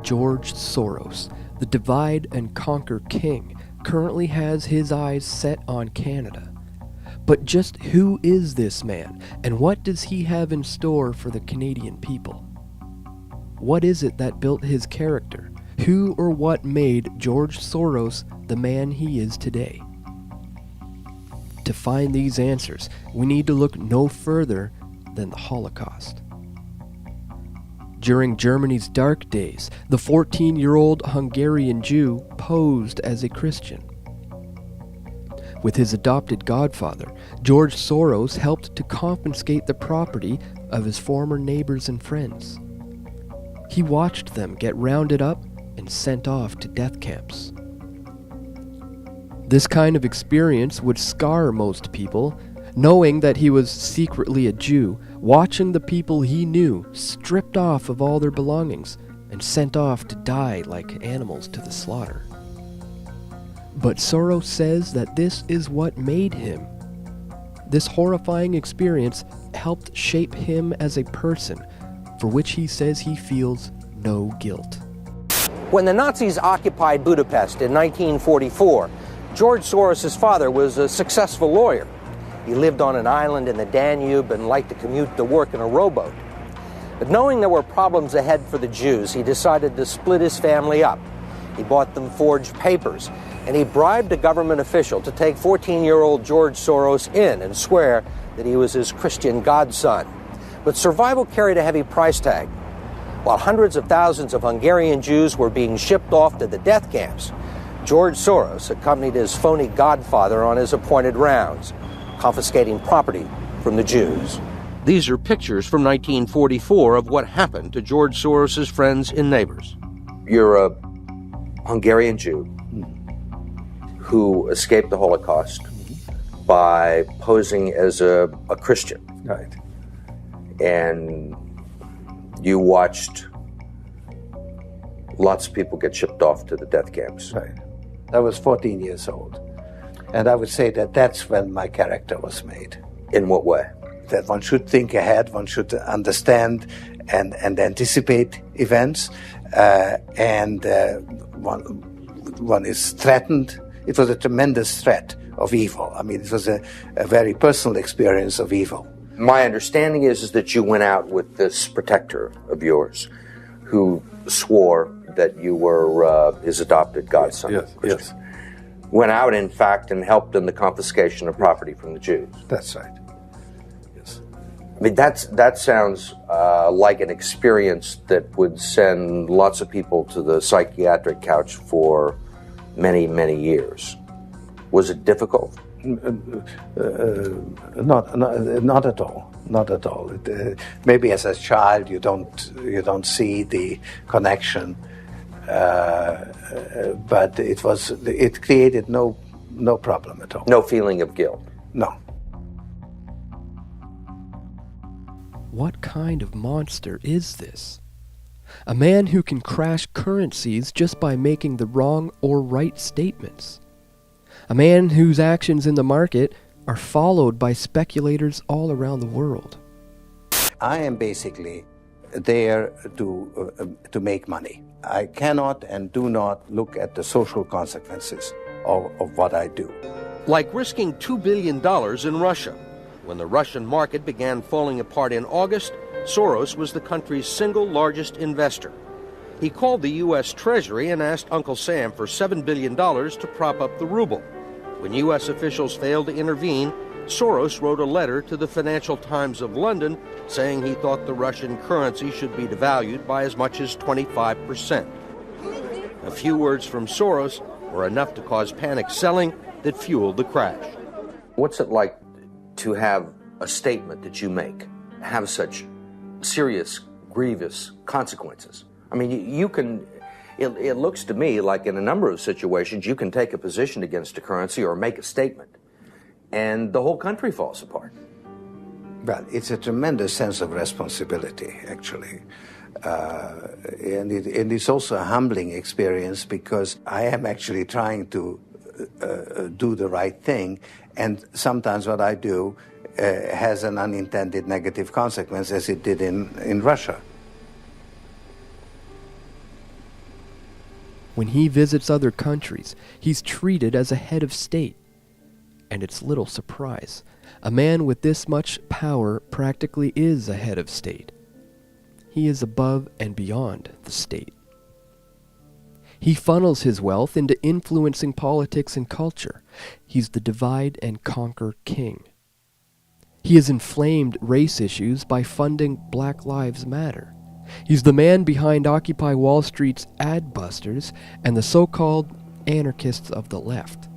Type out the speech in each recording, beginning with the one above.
George Soros, the divide and conquer king, currently has his eyes set on Canada. But just who is this man, and what does he have in store for the Canadian people? What is it that built his character? Who or what made George Soros the man he is today? To find these answers, we need to look no further than the Holocaust. During Germany's dark days, the 14-year-old Hungarian Jew posed as a Christian. With his adopted godfather, George Soros helped to confiscate the property of his former neighbors and friends. He watched them get rounded up and sent off to death camps. This kind of experience would scar most people, knowing that he was secretly a Jew, watching the people he knew stripped off of all their belongings and sent off to die like animals to the slaughter. But Soros says that this is what made him. This horrifying experience helped shape him as a person, for which he says he feels no guilt. When the Nazis occupied Budapest in 1944, George Soros' father was a successful lawyer. He lived on an island in the Danube and liked to commute to work in a rowboat. But knowing there were problems ahead for the Jews, he decided to split his family up. He bought them forged papers, and he bribed a government official to take 14-year-old George Soros in and swear that he was his Christian godson. But survival carried a heavy price tag. While hundreds of thousands of Hungarian Jews were being shipped off to the death camps, George Soros accompanied his phony godfather on his appointed rounds, confiscating property from the Jews. These are pictures from 1944 of what happened to George Soros' friends and neighbors. You're a Hungarian Jew who escaped the Holocaust by posing as a Christian. Right. And you watched lots of people get shipped off to the death camps. Right. I was 14 years old. And I would say that that's when my character was made. In what way? That one should think ahead, one should understand and anticipate events, and one is threatened. It was a tremendous threat of evil. I mean, it was a very personal experience of evil. My understanding is that you went out with this protector of yours who swore that you were his adopted godson. Yes. Went out, in fact, and helped in the confiscation of property from the Jews. That's right. Yes. I mean, that sounds like an experience that would send lots of people to the psychiatric couch for many, many years. Was it difficult? Not at all. Not at all. Maybe as a child you don't see the connection, but it created no problem at all. No feeling of guilt. No. What kind of monster is this? A man who can crash currencies just by making the wrong or right statements. A man whose actions in the market are followed by speculators all around the world. I am basically there to make money. I cannot and do not look at the social consequences of what I do. Like risking $2 billion in Russia. When the Russian market began falling apart in August, Soros was the country's single largest investor. He called the U.S. Treasury and asked Uncle Sam for $7 billion to prop up the ruble. When U.S. officials failed to intervene, Soros wrote a letter to the Financial Times of London saying he thought the Russian currency should be devalued by as much as 25%. A few words from Soros were enough to cause panic selling that fueled the crash. What's it like to have a statement that you make have such serious, grievous consequences? I mean, you can... It looks to me like in a number of situations you can take a position against a currency or make a statement, and the whole country falls apart. Well, it's a tremendous sense of responsibility, actually. And it's also a humbling experience because I am actually trying to do the right thing, and sometimes what I do has an unintended negative consequence, as it did in Russia. When he visits other countries, he's treated as a head of state. And it's little surprise. A man with this much power practically is a head of state. He is above and beyond the state. He funnels his wealth into influencing politics and culture. He's the divide and conquer king. He has inflamed race issues by funding Black Lives Matter. He's the man behind Occupy Wall Street's ad busters and the so-called anarchists of the left.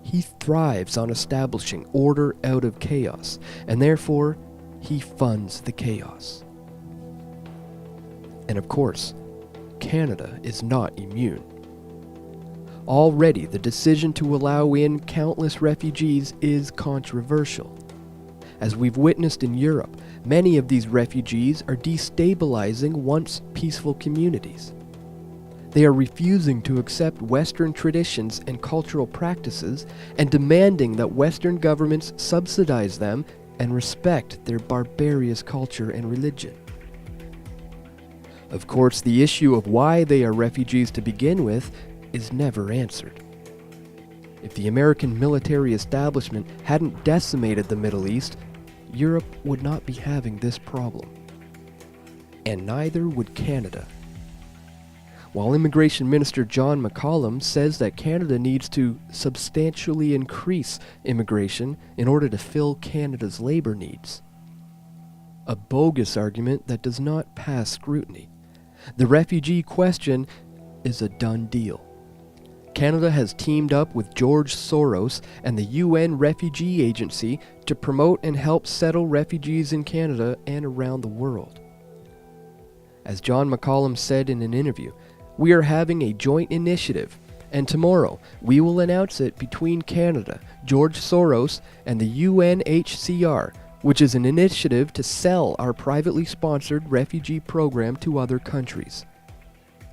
He thrives on establishing order out of chaos, and therefore, he funds the chaos. And of course, Canada is not immune. Already, the decision to allow in countless refugees is controversial. As we've witnessed in Europe, many of these refugees are destabilizing once peaceful communities. They are refusing to accept Western traditions and cultural practices and demanding that Western governments subsidize them and respect their barbarous culture and religion. Of course, the issue of why they are refugees to begin with is never answered. If the American military establishment hadn't decimated the Middle East, Europe would not be having this problem. And neither would Canada. While Immigration Minister John McCallum says that Canada needs to substantially increase immigration in order to fill Canada's labor needs. A bogus argument that does not pass scrutiny. The refugee question is a done deal. Canada has teamed up with George Soros and the UN Refugee Agency to promote and help settle refugees in Canada and around the world. As John McCallum said in an interview, we are having a joint initiative, and tomorrow we will announce it between Canada, George Soros, and the UNHCR, which is an initiative to sell our privately sponsored refugee program to other countries.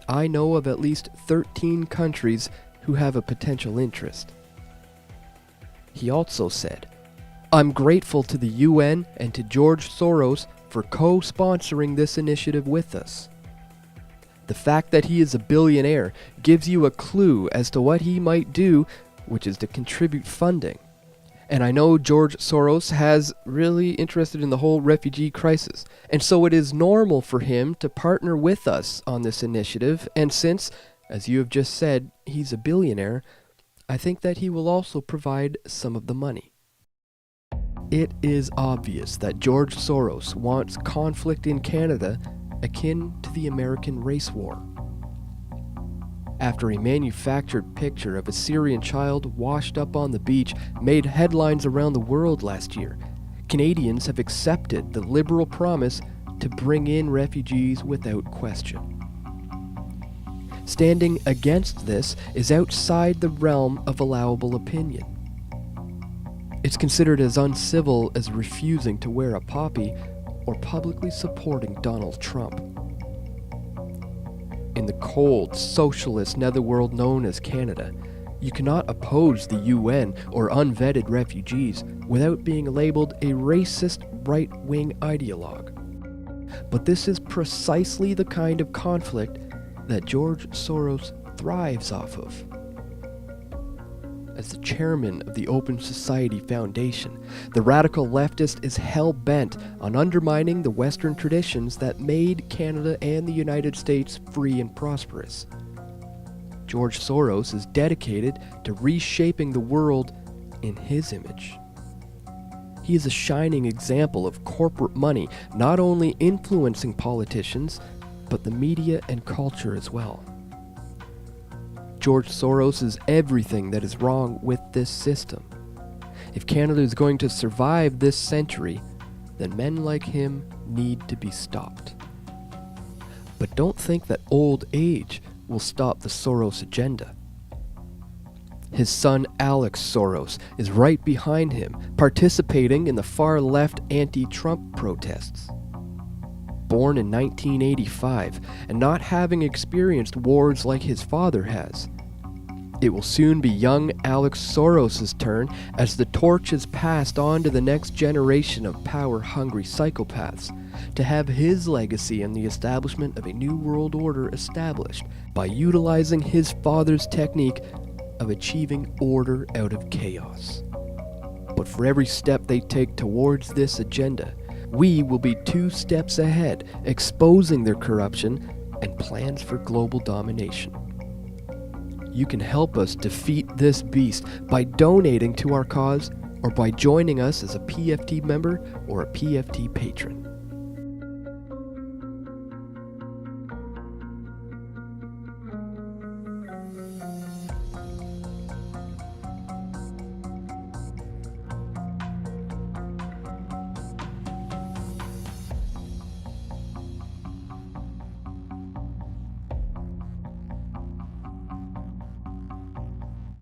I know of at least 13 countries who have a potential interest. He also said, I'm grateful to the UN and to George Soros for co-sponsoring this initiative with us. The fact that he is a billionaire gives you a clue as to what he might do, which is to contribute funding. And I know George Soros has really interested in the whole refugee crisis, and so it is normal for him to partner with us on this initiative, and since, as you have just said, he's a billionaire, I think that he will also provide some of the money. It is obvious that George Soros wants conflict in Canada akin to the American race war. After a manufactured picture of a Syrian child washed up on the beach made headlines around the world last year, Canadians have accepted the liberal promise to bring in refugees without question. Standing against this is outside the realm of allowable opinion. It's considered as uncivil as refusing to wear a poppy or publicly supporting Donald Trump. In the cold, socialist netherworld known as Canada, you cannot oppose the UN or unvetted refugees without being labeled a racist right-wing ideologue. But this is precisely the kind of conflict that George Soros thrives off of. As the chairman of the Open Society Foundation, the radical leftist is hell-bent on undermining the Western traditions that made Canada and the United States free and prosperous. George Soros is dedicated to reshaping the world in his image. He is a shining example of corporate money not only influencing politicians, but the media and culture as well. George Soros is everything that is wrong with this system. If Canada is going to survive this century, then men like him need to be stopped. But don't think that old age will stop the Soros agenda. His son Alex Soros is right behind him, participating in the far-left anti-Trump protests. Born in 1985 and not having experienced wars like his father has, It will soon be young Alex Soros' turn as the torch is passed on to the next generation of power-hungry psychopaths to have his legacy in the establishment of a new world order established by utilizing his father's technique of achieving order out of chaos. But for every step they take towards this agenda, we will be 2 steps ahead, exposing their corruption and plans for global domination. You can help us defeat this beast by donating to our cause or by joining us as a PFT member or a PFT patron.